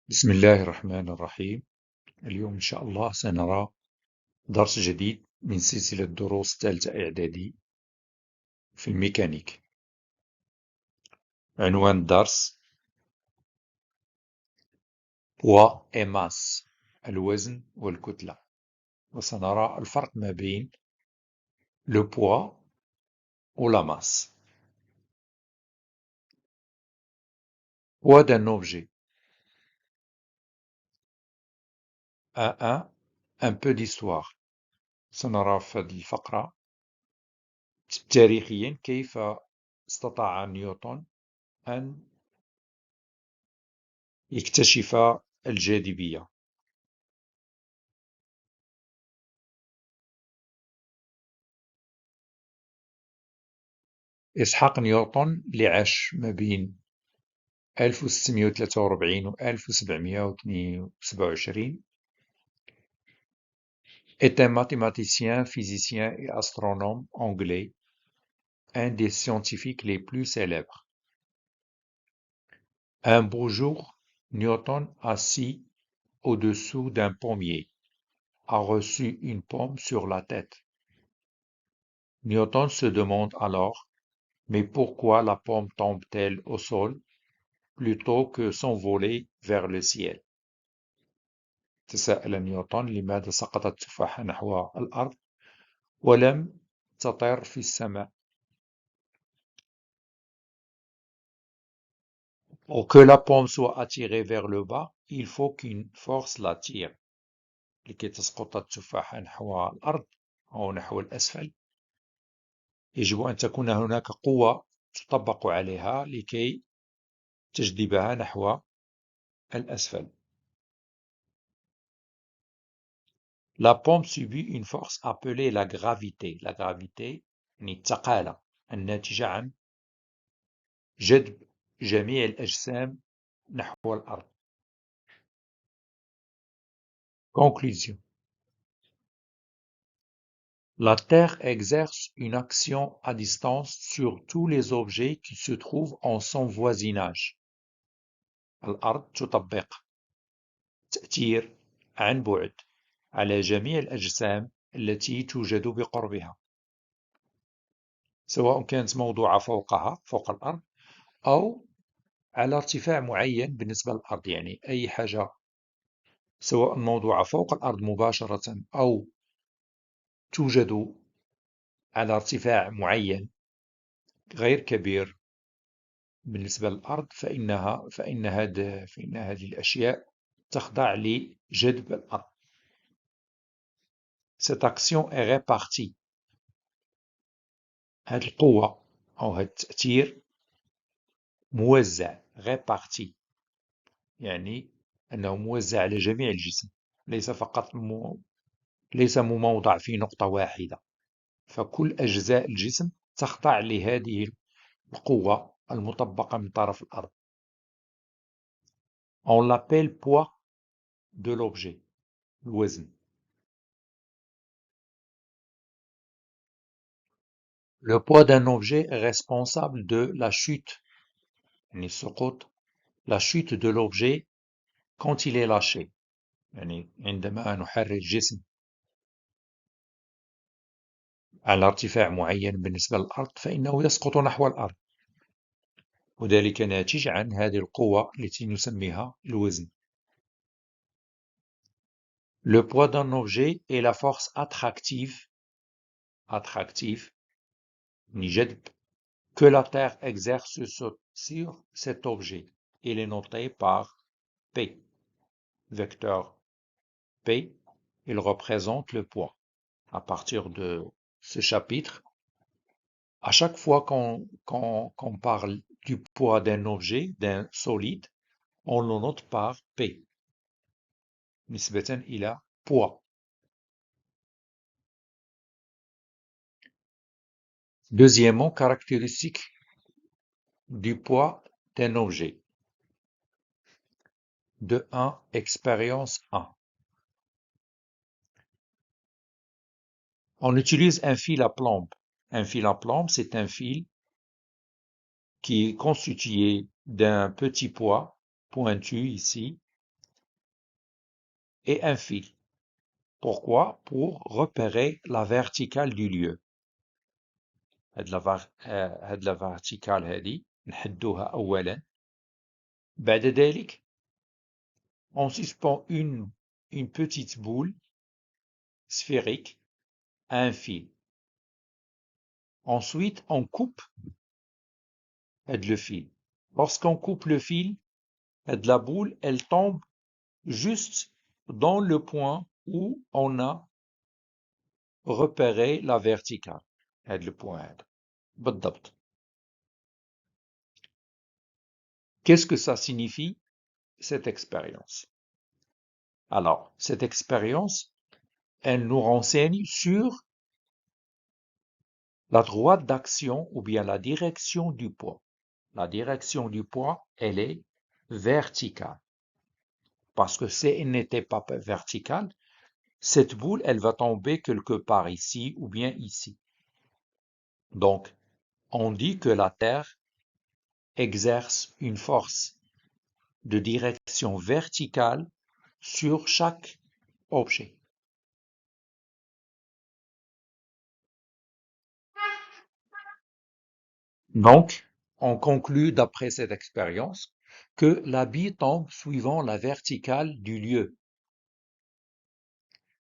بسم الله الرحمن الرحيم. اليوم إن شاء الله سنرى درس جديد من سلسلة دروس ثالثة إعدادي في الميكانيك. عنوان الدرس poids et masse، الوزن والكتلة، وسنرى الفرق ما بين le poids ou la masse. Poids d'un objet. 1. Un peu d'histoire. سنرى في هذه الفقرة تاريخيا كيف استطاع نيوتن أن يكتشف الجاذبية. إسحاق نيوتن اللي عاش ما بين 1643 و 1727 est un mathématicien, physicien et astronome anglais, un des scientifiques les plus célèbres. Un beau jour, Newton, assis au-dessous d'un pommier, a reçu une pomme sur la tête. Newton se demande alors, mais pourquoi la pomme tombe-t-elle au sol plutôt que s'envoler vers le ciel? تساءل نيوتن لماذا سقطت التفاحة نحو الأرض ولم تطر في السماء. Pour que la pomme soit attirée vers le bas, il faut qu'une force la tire. لكي تسقط التفاحة نحو الأرض أو نحو الأسفل، يجب أن تكون هناك قوة تطبق عليها لكي تجذبها نحو الأسفل. La pomme subit une force appelée la gravité. La gravité يعني الثقالة الناتجة عن جذب جميع الأجسام نحو الأرض. Conclusion. La Terre exerce une action à distance sur tous les objets qui se trouvent en son voisinage. الأرض تطبق تأثير عن بعد على جميع الأجسام التي توجد بقربها، سواء كانت موضوعة فوق الأرض أو على ارتفاع معين بالنسبة للأرض. يعني أي حاجة سواء موضوعة فوق الأرض مباشرة أو توجد على ارتفاع معين غير كبير بالنسبة للأرض فإن هذه الأشياء تخضع لجذب الأرض. Cette action est répartie. هذه القوة أو هذا التأثير موزع réparti، يعني أنه موزع على جميع الجسم، ليس مموضع في نقطة واحدة، فكل أجزاء الجسم تخضع لهذه القوة المطبقة من طرف الأرض. On l'appelle poids de l'objet، الوزن. Le poids d'un objet est responsable de la chute، يعني السقوط، la chute de l'objet quand il est lâché، يعني عندما نحرك الجسم على ارتفاع معين بالنسبة للأرض فإنه يسقط نحو الأرض، وذلك ناتج عن هذه القوة التي نسميها الوزن. Le poids d'un objet est la force attractive جذب que la Terre exerce sur cet objet. Il est noté par P. Vecteur P, il représente le poids. À partir de ce chapitre, à chaque fois qu'on parle du poids d'un objet, d'un solide, on le note par P. نسبة إلى poids. Deuxièmement, caractéristique du poids d'un objet. De 1, expérience 1. On utilise un fil à plomb. Un fil à plomb, c'est un fil qui est constitué d'un petit poids pointu ici et un fil. Pourquoi? Pour repérer la verticale du lieu. هاد la verticale هذه نحدوها أولا. بعد ذلك on suspend une petite boule sphérique à un fil. Ensuite, on coupe le fil. Lorsqu'on coupe le fil, la boule, elle tombe juste dans le point où on a repéré la verticale. Le point هذا. بالضبط. Qu'est-ce que ça signifie, cette expérience? Alors, cette expérience, elle nous renseigne sur la droite d'action ou bien la direction du poids. La direction du poids, elle est verticale. Parce que si elle n'était pas verticale, cette boule, elle va tomber quelque part ici ou bien ici. Donc, on dit que la Terre exerce une force de direction verticale sur chaque objet. Donc, on conclut d'après cette expérience que la bille tombe suivant la verticale du lieu.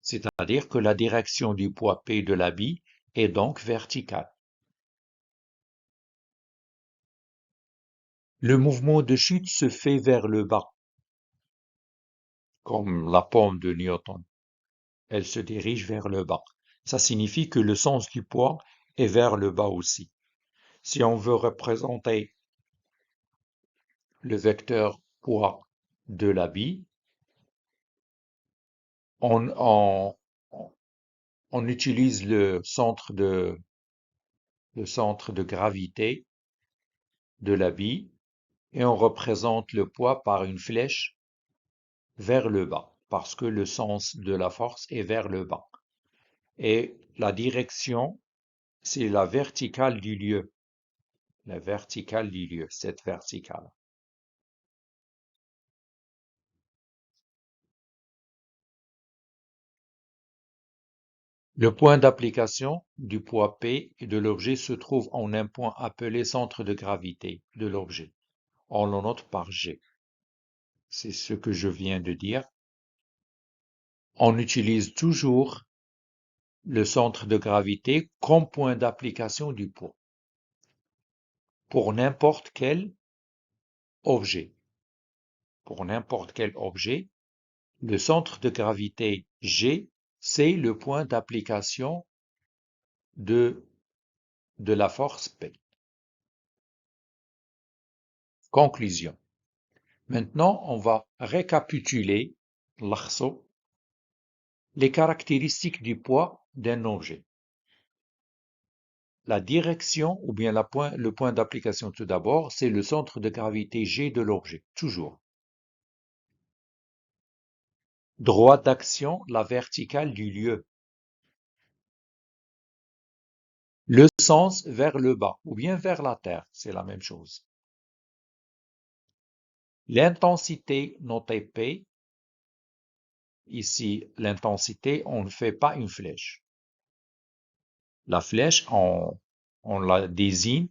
C'est-à-dire que la direction du poids P de la bille est donc verticale. Le mouvement de chute se fait vers le bas, comme la pomme de Newton. Elle se dirige vers le bas. Ça signifie que le sens du poids est vers le bas aussi. Si on veut représenter le vecteur poids de la bille, on utilise le centre de gravité de la bille et on représente le poids par une flèche vers le bas, parce que le sens de la force est vers le bas. Et la direction, c'est la verticale du lieu. La verticale du lieu, cette verticale. Le point d'application du poids P et de l'objet se trouve en un point appelé centre de gravité de l'objet. On le note par G. C'est ce que je viens de dire. On utilise toujours le centre de gravité comme point d'application du poids pour n'importe quel objet. Pour n'importe quel objet, le centre de gravité G, c'est le point d'application de la force P. Conclusion. Maintenant, on va récapituler les caractéristiques du poids d'un objet. La direction, ou bien le point d'application tout d'abord, c'est le centre de gravité G de l'objet, toujours. Droite d'action, la verticale du lieu. Le sens vers le bas, ou bien vers la terre, c'est la même chose. L'intensité notée P, ici l'intensité, on ne fait pas une flèche. La flèche, on la désigne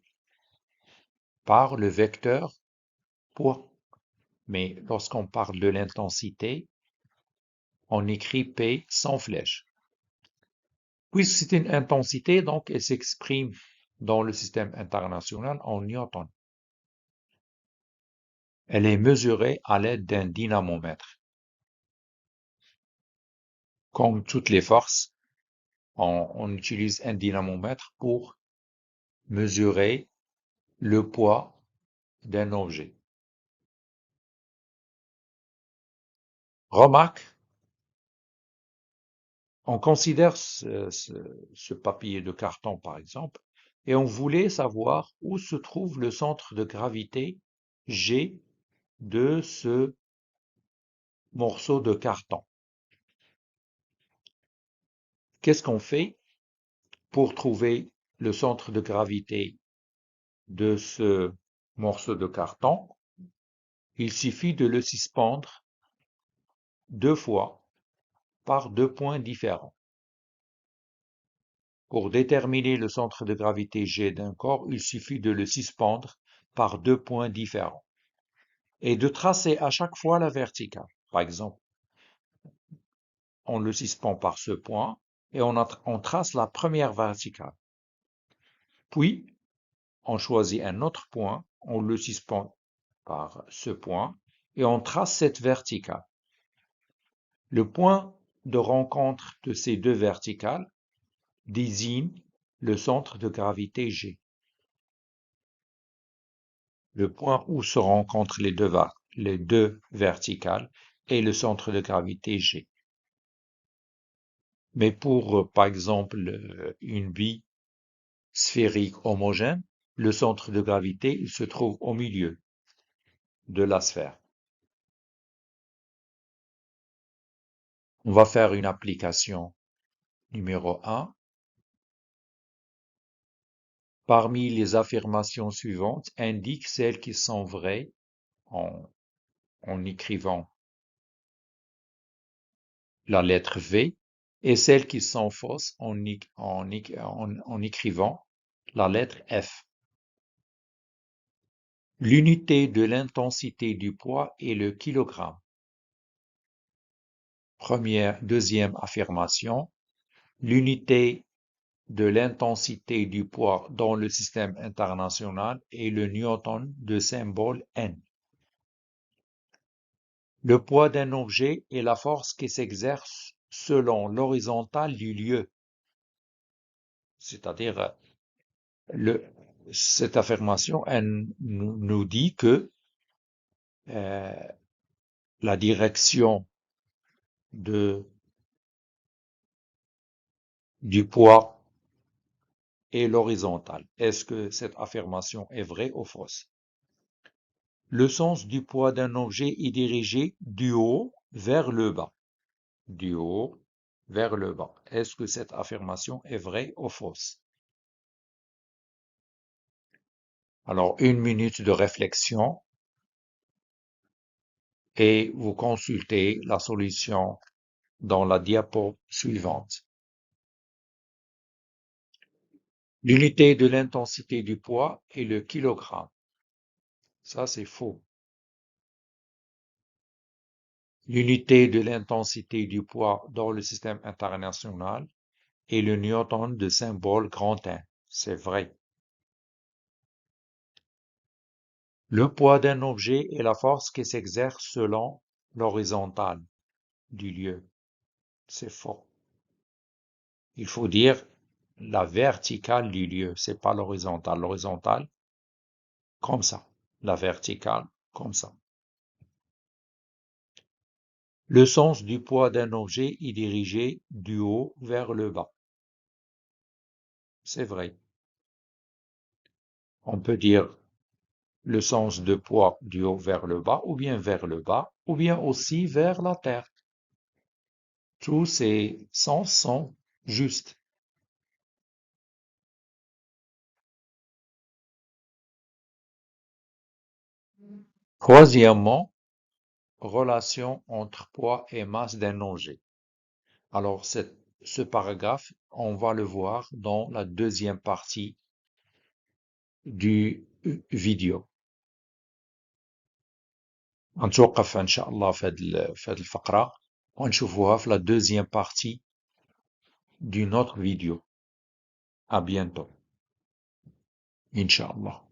par le vecteur poids. Mais lorsqu'on parle de l'intensité, on écrit P sans flèche. Puisque c'est une intensité, donc elle s'exprime dans le système international en newton. Elle est mesurée à l'aide d'un dynamomètre. Comme toutes les forces, on utilise un dynamomètre pour mesurer le poids d'un objet. Remarque, on considère ce papier de carton par exemple, et on voulait savoir où se trouve le centre de gravité G de ce morceau de carton. Qu'est-ce qu'on fait pour trouver le centre de gravité de ce morceau de carton? Il suffit de le suspendre 2 fois par deux points différents. Pour déterminer le centre de gravité G d'un corps, il suffit de le suspendre par deux points différents et de tracer à chaque fois la verticale. Par exemple, on le suspend par ce point et on trace la première verticale. Puis, on choisit un autre point, on le suspend par ce point et on trace cette verticale. Le point de rencontre de ces deux verticales désigne le centre de gravité G. Le point où se rencontrent les deux verticales est le centre de gravité G. Mais pour, par exemple, une bille sphérique homogène, le centre de gravité il se trouve au milieu de la sphère. On va faire une application numéro 1. Parmi les affirmations suivantes, indique celles qui sont vraies en écrivant la lettre V et celles qui sont fausses en écrivant la lettre F. L'unité de l'intensité du poids est le kilogramme. Deuxième affirmation, l'unité de l'intensité du poids dans le système international est le newton de symbole N. Le poids d'un objet est la force qui s'exerce selon l'horizontale du lieu. C'est-à-dire, cette affirmation elle nous dit que la direction du poids est l'horizontale. Est-ce que cette affirmation est vraie ou fausse? Le sens du poids d'un objet est dirigé du haut vers le bas. Du haut vers le bas. Est-ce que cette affirmation est vraie ou fausse? Alors, 1 minute de réflexion et vous consultez la solution dans la diapo suivante. L'unité de l'intensité du poids est le kilogramme. Ça, c'est faux. L'unité de l'intensité du poids dans le système international est le newton de symbole grand N. C'est vrai. Le poids d'un objet est la force qui s'exerce selon l'horizontale du lieu. C'est faux. Il faut dire la verticale du lieu, c'est pas l'horizontale. L'horizontale, comme ça. La verticale, comme ça. Le sens du poids d'un objet est dirigé du haut vers le bas. C'est vrai. On peut dire le sens de poids du haut vers le bas, ou bien vers le bas, ou bien aussi vers la terre. Tous ces sens sont justes. Troisièmement, relation entre poids et masse d'un objet. Alors, ce paragraphe, on va le voir dans la deuxième partie du vidéo. نتوقف إن شاء الله في هذه الفقرة ونشوفوها في la deuxième partie d'une autre vidéo. À bientôt. إن شاء الله.